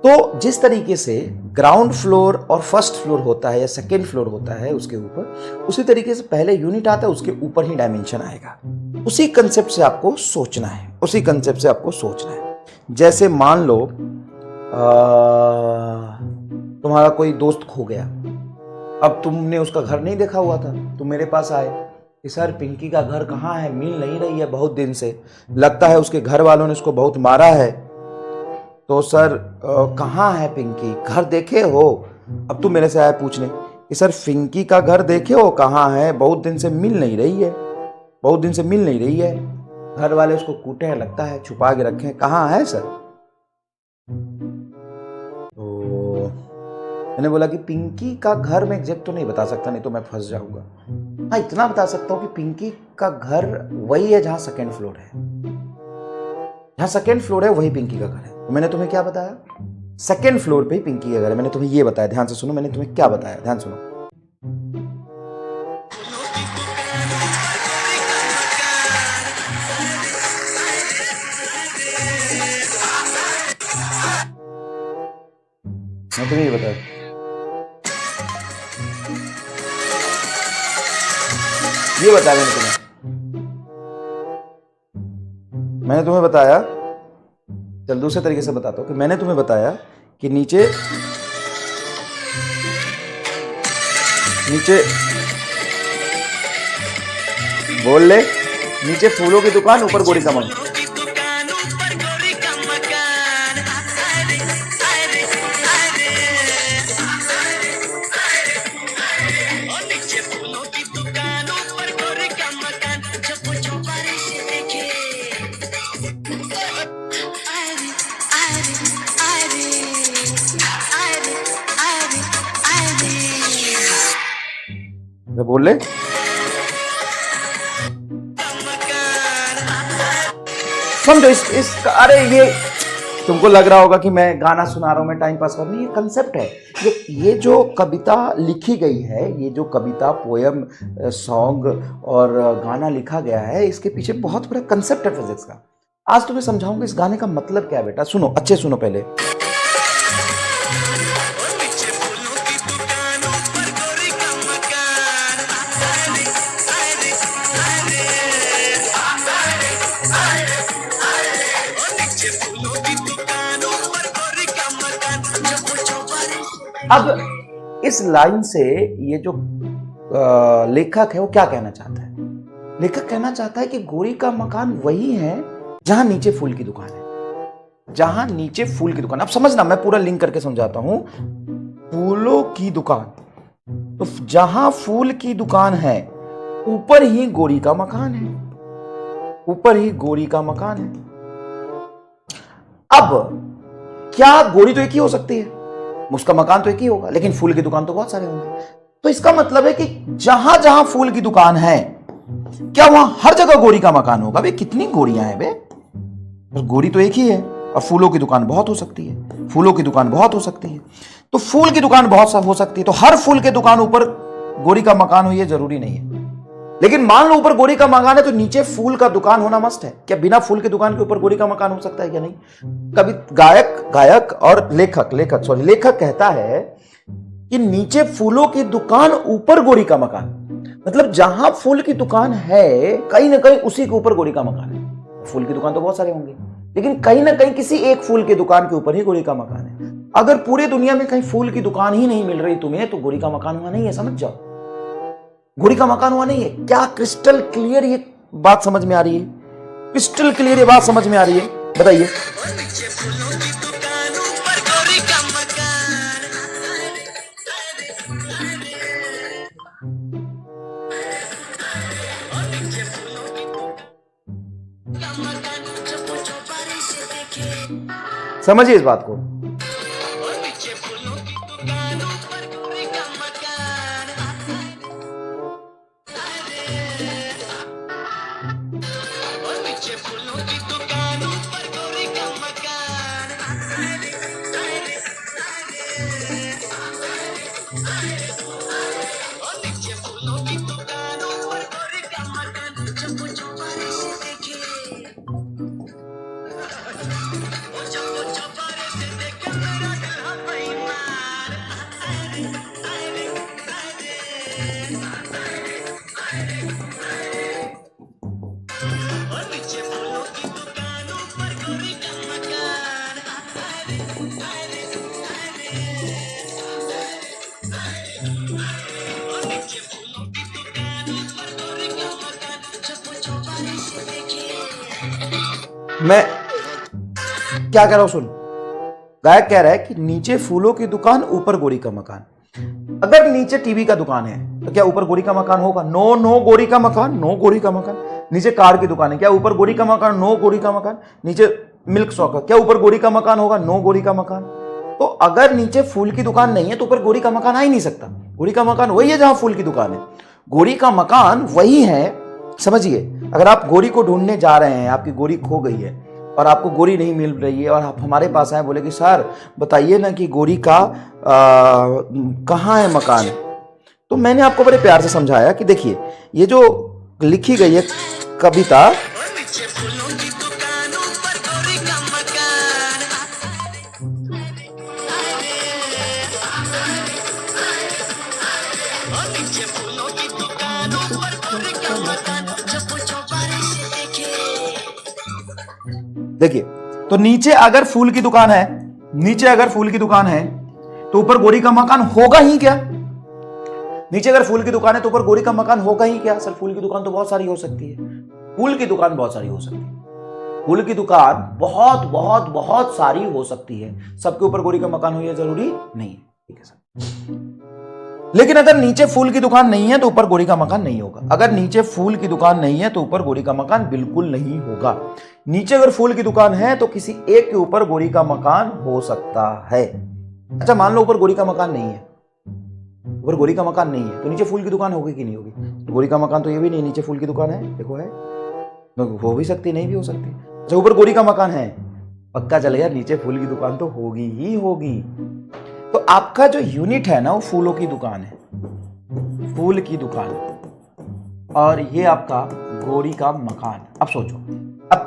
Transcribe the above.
तो जिस तरीके से ग्राउंड फ्लोर और फर्स्ट फ्लोर होता है या सेकेंड फ्लोर होता है उसके ऊपर, उसी तरीके से पहले यूनिट आता है, उसके ऊपर ही डायमेंशन आएगा। उसी कंसेप्ट से आपको सोचना है, उसी कंसेप्ट से आपको सोचना है। जैसे मान लो तुम्हारा कोई दोस्त खो गया, अब तुमने उसका घर नहीं देखा हुआ था, तुम मेरे पास आए कि सर पिंकी का घर कहाँ है, मिल नहीं रही है बहुत दिन से, लगता है उसके घर वालों ने उसको बहुत मारा है, तो सर कहाँ है पिंकी, घर देखे हो? अब तुम मेरे से आए पूछने कि सर पिंकी का घर देखे हो, कहाँ है, बहुत दिन से मिल नहीं रही है, बहुत दिन से मिल नहीं रही है, घर वाले उसको कूटे हैं, लगता है छुपा के रखे हैं, कहाँ है सर? तो मैंने बोला कि पिंकी का घर मैं एग्जैक्ट तो नहीं बता सकता, नहीं तो मैं फंस जाऊंगा। हाँ, इतना बता सकता हूँ कि पिंकी का घर वही है जहां सेकेंड फ्लोर है, जहां सेकेंड फ्लोर है वही पिंकी का घर है। तो मैंने तुम्हें क्या बताया? सेकेंड फ्लोर पे ही पिंकी का घर है। मैंने तुम्हें ये बताया, ध्यान से सुनो, मैंने तुम्हें क्या बताया, ध्यान सुनो। मैं तुम्हें ये बताया, ये बताया मैंने तुम्हें बताया, चल दूसरे तरीके से बताता हूं कि मैंने तुम्हें बताया कि नीचे बोल ले, नीचे फूलों की दुकान, ऊपर गोरी का मकान। बोल ले, समझो इस अरे ये तुमको लग रहा होगा कि मैं गाना सुना रहा हूं, मैं टाइम पास कर, नहीं, ये कंसेप्ट है। ये जो कविता लिखी गई है, ये जो कविता, पोयम, सॉन्ग और गाना लिखा गया है, इसके पीछे बहुत बड़ा कंसेप्ट है फिजिक्स का। आज तुम्हें समझाऊंगा इस गाने का मतलब क्या है। बेटा सुनो, अच्छे सुनो पहले। अब इस लाइन से ये जो लेखक है वो क्या कहना चाहता है? लेखक कहना चाहता है कि गोरी का मकान वही है जहां नीचे फूल की दुकान है, जहां नीचे फूल की दुकान। अब समझना, मैं पूरा लिंक करके समझाता हूं। फूलों की दुकान, तो जहां फूल की दुकान है ऊपर ही गोरी का मकान है, ऊपर ही गोरी का मकान है। अब क्या गोरी तो एक ही हो सकती है, उसका मकान तो एक ही होगा, लेकिन फूल की दुकान तो बहुत सारे होंगे। तो इसका मतलब है कि जहां जहां फूल की दुकान है, क्या वहां हर जगह गोरी का मकान होगा? बे कितनी गोरियां हैं बे, गोरी तो एक ही है, और फूलों की दुकान बहुत हो सकती है, फूलों की दुकान बहुत हो सकती है। तो फूल की दुकान बहुत हो सकती है, तो हर फूल के दुकान ऊपर गोरी का मकान हो ये जरूरी नहीं है। लेकिन मान लो ऊपर गोरी का मकान है तो नीचे फूल का दुकान होना मस्ट है। क्या बिना फूल के दुकान के ऊपर गोरी का मकान हो सकता है क्या? नहीं। कभी गायक और लेखक कहता है कि नीचे फूलों की दुकान, ऊपर गोरी का मकान। मतलब जहां फूल की दुकान है कहीं ना कहीं उसी के ऊपर गोरी का मकान है। फूल की दुकान तो बहुत सारे होंगे, लेकिन कहीं ना कहीं किसी एक फूल की दुकान के ऊपर ही गोरी का मकान है। अगर पूरे दुनिया में कहीं फूल की दुकान ही नहीं मिल रही तुम्हें, तो गोरी का मकान हुआ नहीं है, समझ जाओ, गोरी का मकान हुआ नहीं है। क्या क्रिस्टल क्लियर ये बात समझ में आ रही है? क्रिस्टल क्लियर ये बात समझ में आ रही है? बताइए। समझिए इस बात को। मैं क्या कह रहा हूं सुन। गायक कह रहा है कि नीचे फूलों की दुकान, ऊपर गोरी का मकान। अगर नीचे टीवी का दुकान है तो क्या ऊपर गोरी का मकान होगा? नो नो गोरी का मकान, नो गोरी का मकान। नीचे कार की दुकान है, क्या ऊपर गोरी का मकान? नो गोरी का मकान। नीचे मिल्क शॉप है, क्या ऊपर गोरी का मकान होगा? नो गोरी का मकान। तो अगर नीचे फूल की दुकान नहीं है तो ऊपर गोरी का मकान आ ही नहीं सकता। गोरी का मकान वही है जहां फूल की दुकान है। गोरी का मकान वही है, समझिए। अगर आप गोरी को ढूंढने जा रहे हैं, आपकी गोरी खो गई है और आपको गोरी नहीं मिल रही है और आप हमारे पास आए, बोले कि सर बताइए ना कि गोरी का कहाँ है मकान। तो मैंने आपको बड़े प्यार से समझाया कि देखिए, ये जो लिखी गई है कविता, देखिए, तो नीचे अगर फूल की दुकान है, नीचे अगर फूल की दुकान है तो ऊपर गोरी का मकान होगा ही क्या? नीचे अगर फूल की दुकान है तो ऊपर गोरी का मकान होगा ही क्या? सर फूल की दुकान तो बहुत सारी हो सकती है। फूल की दुकान बहुत सारी हो सकती है। फूल की दुकान बहुत बहुत बहुत सारी हो सकती है। सबके ऊपर गोरी का मकान हो, यह जरूरी नहीं है। ठीक है सर। लेकिन अगर नीचे फूल की दुकान नहीं है तो ऊपर गोरी का मकान नहीं होगा। अगर नीचे फूल की दुकान नहीं है तो ऊपर गोरी का मकान बिल्कुल नहीं होगा। नीचे अगर फूल की दुकान है तो किसी एक के ऊपर गोरी का मकान हो सकता है। अच्छा, मान लो ऊपर गोरी का मकान नहीं है, ऊपर गोरी का मकान नहीं है तो नीचे फूल की दुकान होगी कि नहीं होगी? तो गोरी का मकान तो ये भी नहीं, नीचे फूल की दुकान है, देखो है, तो हो भी सकती, नहीं भी हो सकती। अच्छा, ऊपर गोरी का मकान है, पक्का चल गया, नीचे फूल की दुकान तो होगी ही होगी। तो आपका जो यूनिट है ना, वो फूलों की दुकान है, फूल की दुकान, और ये आपका गोरी का मकान। अब सोचो, अब